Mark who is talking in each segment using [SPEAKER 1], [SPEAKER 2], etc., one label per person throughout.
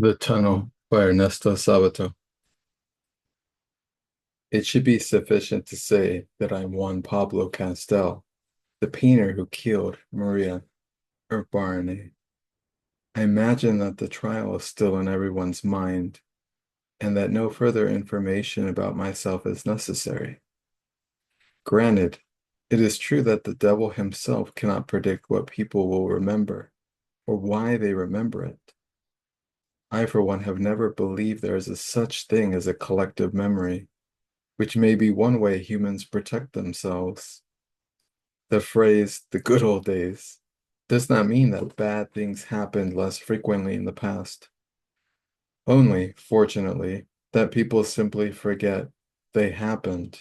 [SPEAKER 1] The Tunnel by Ernesto Sabato. It should be sufficient to say that I'm Juan Pablo Castel, the painter who killed Maria Urbarne. I imagine that the trial is still in everyone's mind and that no further information about myself is necessary. Granted, it is true that the devil himself cannot predict what people will remember or why they remember it. I, for one, have never believed there is a such thing as a collective memory, which may be one way humans protect themselves. The phrase, the good old days, does not mean that bad things happened less frequently in the past. Only, fortunately, that people simply forget they happened.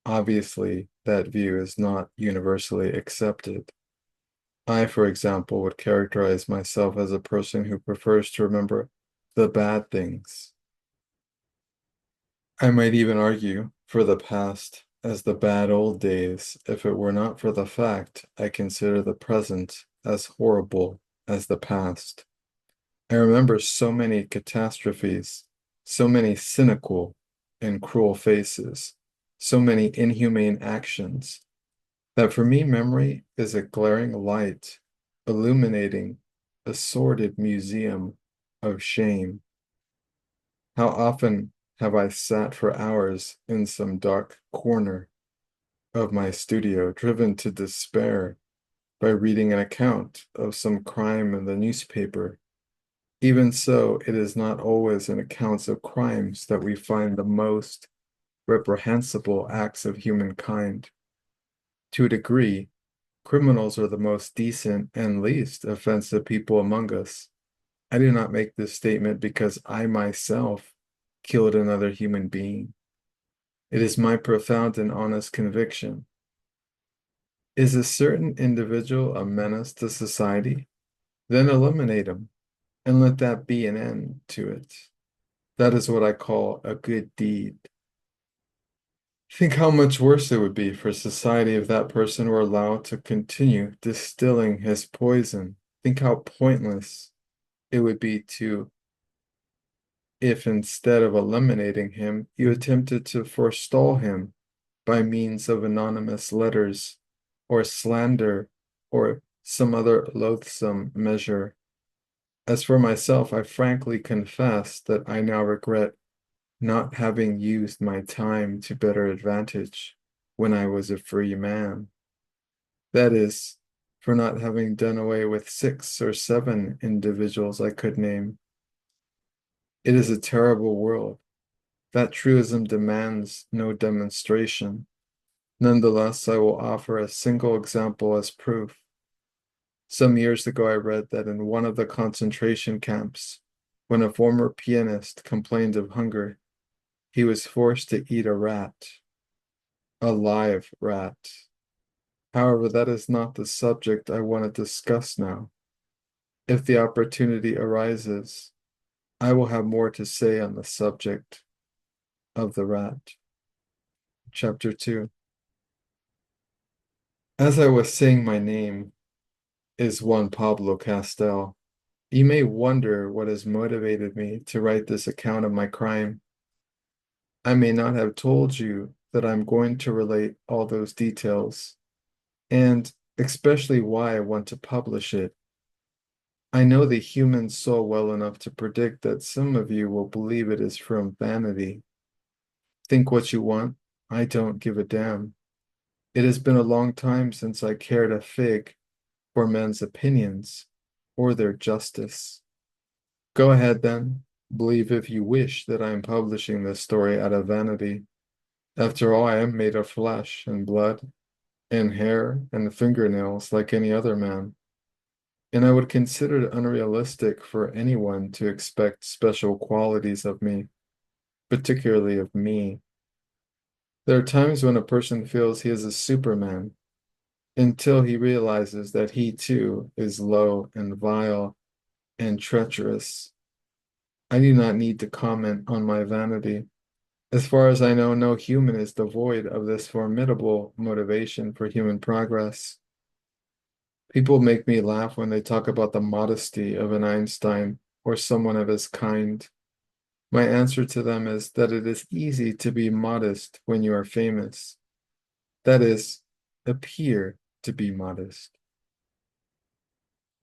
[SPEAKER 1] Obviously, that view is not universally accepted. I, for example, would characterize myself as a person who prefers to remember the bad things. I might even argue for the past as the bad old days if it were not for the fact I consider the present as horrible as the past. I remember so many catastrophes, so many cynical and cruel faces, so many inhumane actions, that for me memory is a glaring light illuminating a sordid museum of shame. How often have I sat for hours in some dark corner of my studio, driven to despair by reading an account of some crime in the newspaper. Even so, it is not always in accounts of crimes that we find the most reprehensible acts of humankind. To a degree, criminals are the most decent and least offensive people among us. I do not make this statement because I myself killed another human being. It is my profound and honest conviction. Is a certain individual a menace to society? Then eliminate him and let that be an end to it. That is what I call a good deed. Think how much worse it would be for society if that person were allowed to continue distilling his poison. Think how pointless it would be to if instead of eliminating him, you attempted to forestall him by means of anonymous letters or slander or some other loathsome measure. As for myself, I frankly confess that I now regret not having used my time to better advantage when I was a free man. That is, for not having done away with 6 or 7 individuals I could name. It is a terrible world. That truism demands no demonstration. Nonetheless, I will offer a single example as proof. Some years ago, I read that in one of the concentration camps, when a former pianist complained of hunger, he was forced to eat a rat, a live rat. However, that is not the subject I want to discuss now. If the opportunity arises, I will have more to say on the subject of the rat. Chapter 2. As I was saying, my name is Juan Pablo Castel. You may wonder what has motivated me to write this account of my crime. I may not have told you that I'm going to relate all those details, and especially why I want to publish it. I know the human soul well enough to predict that some of you will believe it is from vanity. Think what you want. I don't give a damn. It has been a long time since I cared a fig for men's opinions or their justice. Go ahead then. Believe if you wish that I am publishing this story out of vanity. After all, I am made of flesh and blood and hair and fingernails like any other man. And I would consider it unrealistic for anyone to expect special qualities of me, particularly of me. There are times when a person feels he is a superman until he realizes that he too is low and vile and treacherous. I do not need to comment on my vanity. As far as I know, no human is devoid of this formidable motivation for human progress. People make me laugh when they talk about the modesty of an Einstein or someone of his kind. My answer to them is that it is easy to be modest when you are famous. That is, appear to be modest.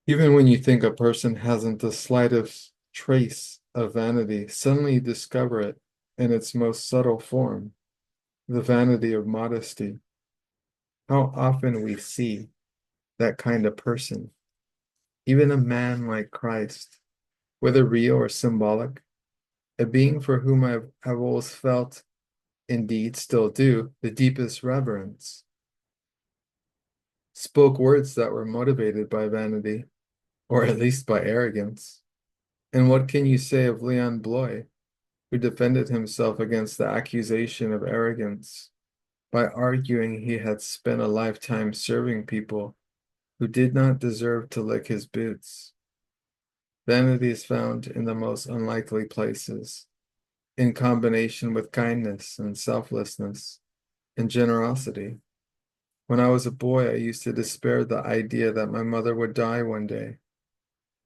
[SPEAKER 1] Even when you think a person hasn't the slightest trace of vanity, suddenly you discover it in its most subtle form, the vanity of modesty. How often we see that kind of person, even a man like Christ, whether real or symbolic, a being for whom have always felt, indeed still do, the deepest reverence, spoke words that were motivated by vanity, or at least by arrogance. And what can you say of Leon Bloy, who defended himself against the accusation of arrogance by arguing he had spent a lifetime serving people who did not deserve to lick his boots? Vanity is found in the most unlikely places, in combination with kindness and selflessness and generosity. When I was a boy, I used to despair at the idea that my mother would die one day.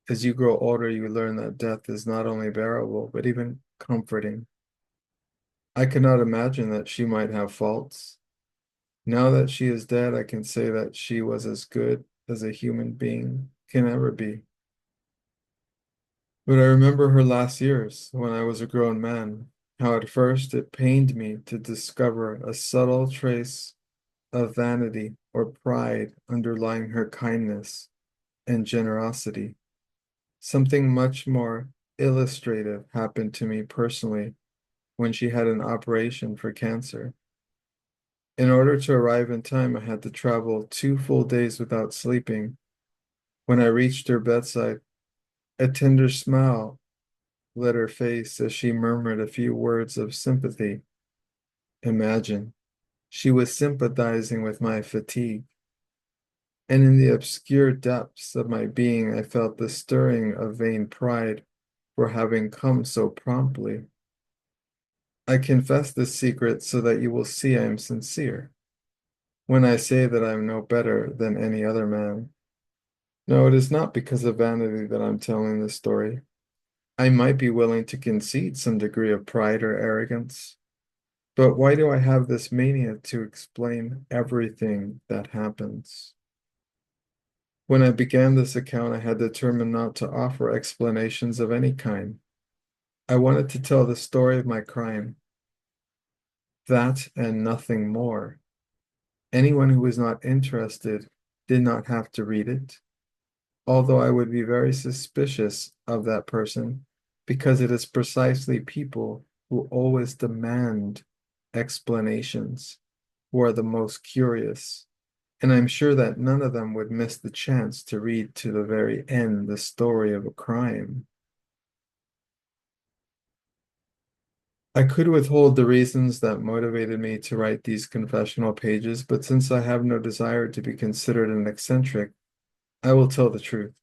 [SPEAKER 1] As you grow older, you learn that death is not only bearable, but even comforting. I could not imagine that she might have faults. Now that she is dead, I can say that she was as good as a human being can ever be. But I remember her last years when I was a grown man, how at first it pained me to discover a subtle trace of vanity or pride underlying her kindness and generosity. Something much more illustrative happened to me personally when she had an operation for cancer. In order to arrive in time, I had to travel 2 full days without sleeping. When I reached her bedside, a tender smile lit her face as she murmured a few words of sympathy. Imagine, she was sympathizing with my fatigue. And in the obscure depths of my being, I felt the stirring of vain pride for having come so promptly. I confess this secret so that you will see I am sincere when I say that I am no better than any other man. No, it is not because of vanity that I'm telling this story. I might be willing to concede some degree of pride or arrogance, but why do I have this mania to explain everything that happens? When I began this account, I had determined not to offer explanations of any kind. I wanted to tell the story of my crime, that and nothing more. Anyone who was not interested did not have to read it, although I would be very suspicious of that person because it is precisely people who always demand explanations who are the most curious. And I'm sure that none of them would miss the chance to read to the very end the story of a crime. I could withhold the reasons that motivated me to write these confessional pages, but since I have no desire to be considered an eccentric, I will tell the truth,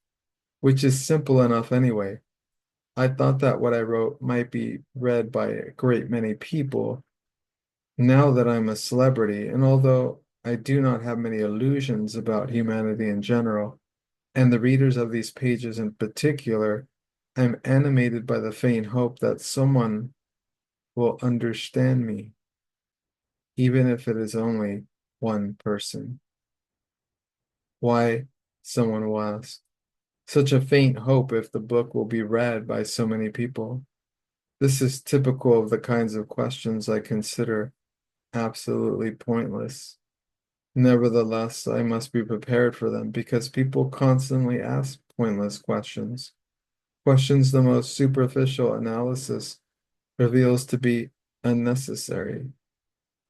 [SPEAKER 1] which is simple enough anyway. I thought that what I wrote might be read by a great many people now that I'm a celebrity, and although I do not have many illusions about humanity in general, and the readers of these pages in particular, I'm animated by the faint hope that someone will understand me, even if it is only one person. Why, someone will ask, such a faint hope if the book will be read by so many people? This is typical of the kinds of questions I consider absolutely pointless. Nevertheless, I must be prepared for them because people constantly ask pointless questions, questions the most superficial analysis reveals to be unnecessary.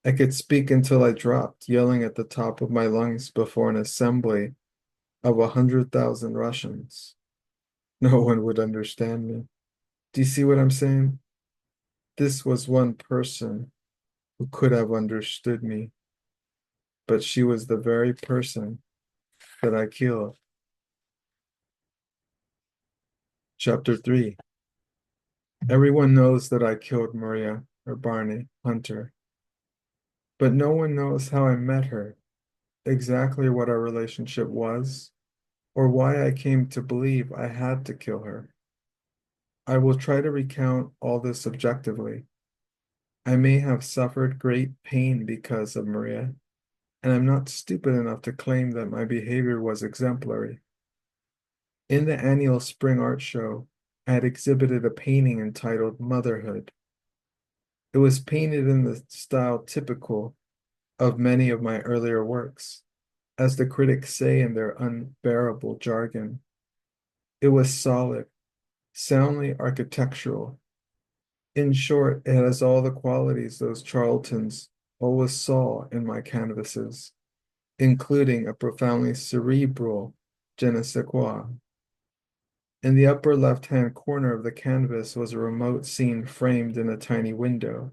[SPEAKER 1] I could speak until I dropped, yelling at the top of my lungs before an assembly of 100,000 Russians. No one would understand me. Do you see what I'm saying? This was one person who could have understood me, but she was the very person that I killed. Chapter 3. Everyone knows that I killed Maria or Barney Hunter, but no one knows how I met her, exactly what our relationship was, or why I came to believe I had to kill her. I will try to recount all this objectively. I may have suffered great pain because of Maria, and I'm not stupid enough to claim that my behavior was exemplary. In the annual spring art show, I had exhibited a painting entitled Motherhood. It was painted in the style typical of many of my earlier works, as the critics say in their unbearable jargon. It was solid, soundly architectural. In short, it has all the qualities those charlatans always saw in my canvases, including a profoundly cerebral je ne sais quoi. In the upper left-hand corner of the canvas was a remote scene framed in a tiny window,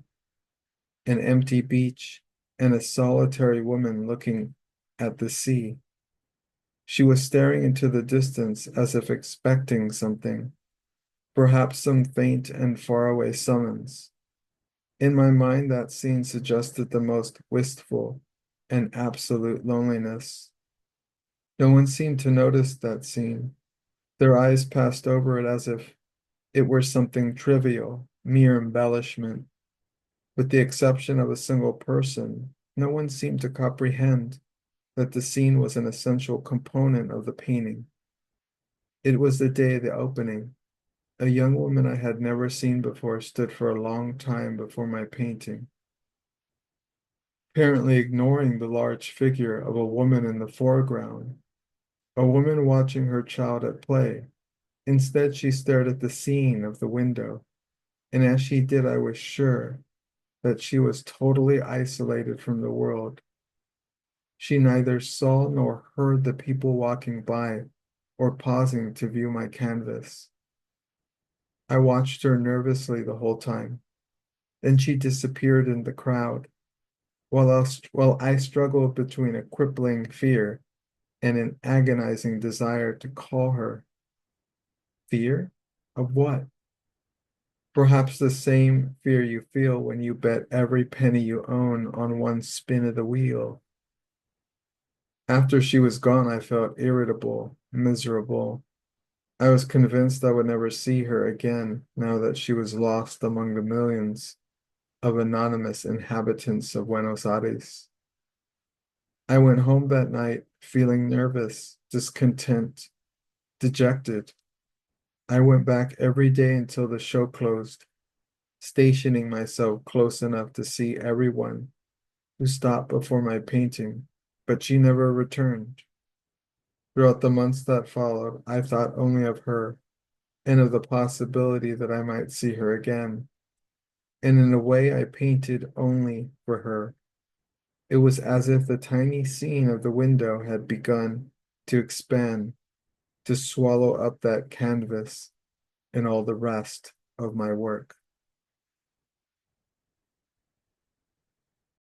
[SPEAKER 1] an empty beach, and a solitary woman looking at the sea. She was staring into the distance as if expecting something, perhaps some faint and faraway summons. In my mind, that scene suggested the most wistful and absolute loneliness. No one seemed to notice that scene. Their eyes passed over it as if it were something trivial, mere embellishment. With the exception of a single person, no one seemed to comprehend that the scene was an essential component of the painting. It was the day of the opening. A young woman I had never seen before stood for a long time before my painting, apparently ignoring the large figure of a woman in the foreground, a woman watching her child at play. Instead, she stared at the scene of the window, and as she did, I was sure that she was totally isolated from the world. She neither saw nor heard the people walking by or pausing to view my canvas. I watched her nervously the whole time. Then she disappeared in the crowd, while I struggled between a crippling fear and an agonizing desire to call her. Fear? Of what? Perhaps the same fear you feel when you bet every penny you own on one spin of the wheel. After she was gone, I felt irritable, miserable. I was convinced I would never see her again now that she was lost among the millions of anonymous inhabitants of Buenos Aires. I went home that night feeling nervous, discontent, dejected. I went back every day until the show closed, stationing myself close enough to see everyone who stopped before my painting, but she never returned. Throughout the months that followed, I thought only of her and of the possibility that I might see her again. And in a way, I painted only for her. It was as if the tiny scene of the window had begun to expand, to swallow up that canvas and all the rest of my work.